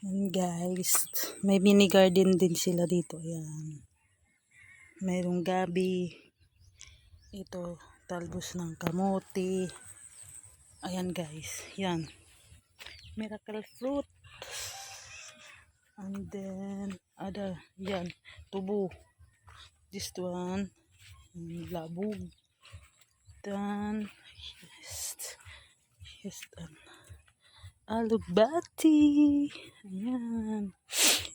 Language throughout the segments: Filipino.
Yan guys, may mini garden din sila dito. Ayan. Mayroong gabi. Ito, talbos ng kamote. Ayan guys, yan. Miracle fruit. And then, yan, tubo. This one, labog. Then, yes, alugbati. Ayan.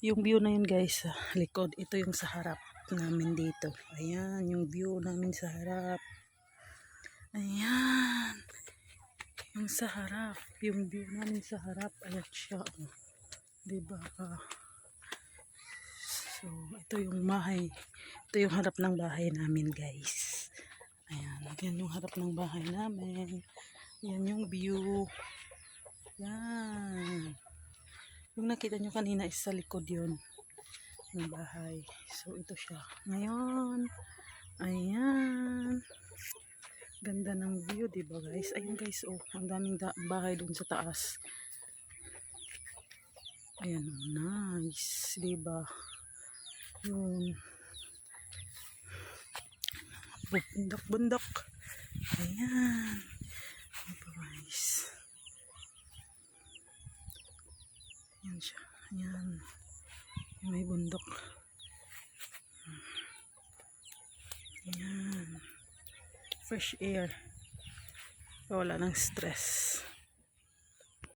Yung view na yun guys, sa likod. Ito yung sa harap namin dito. Ayan, yung view namin sa harap. Ayan. Yung sa harap. Yung view namin sa harap. Ayan siya. Oh. Diba? So, ito yung bahay. Ito yung harap ng bahay namin guys. Ayan. Yan yung harap ng bahay namin. Yan yung view. Yan. Yung nakita nyo kanina is sa likod yun ng bahay. So, ito siya. Ngayon, ayan. Ganda ng view, diba guys? Ayun guys, oh, ang daming bahay dun sa taas. Ayan, oh, nice. Diba? Yun. Bundok-bundok. Ayan. Diba guys? Ayan siya. Ayan. May bundok. Ayan. Fresh air. Wala ng stress.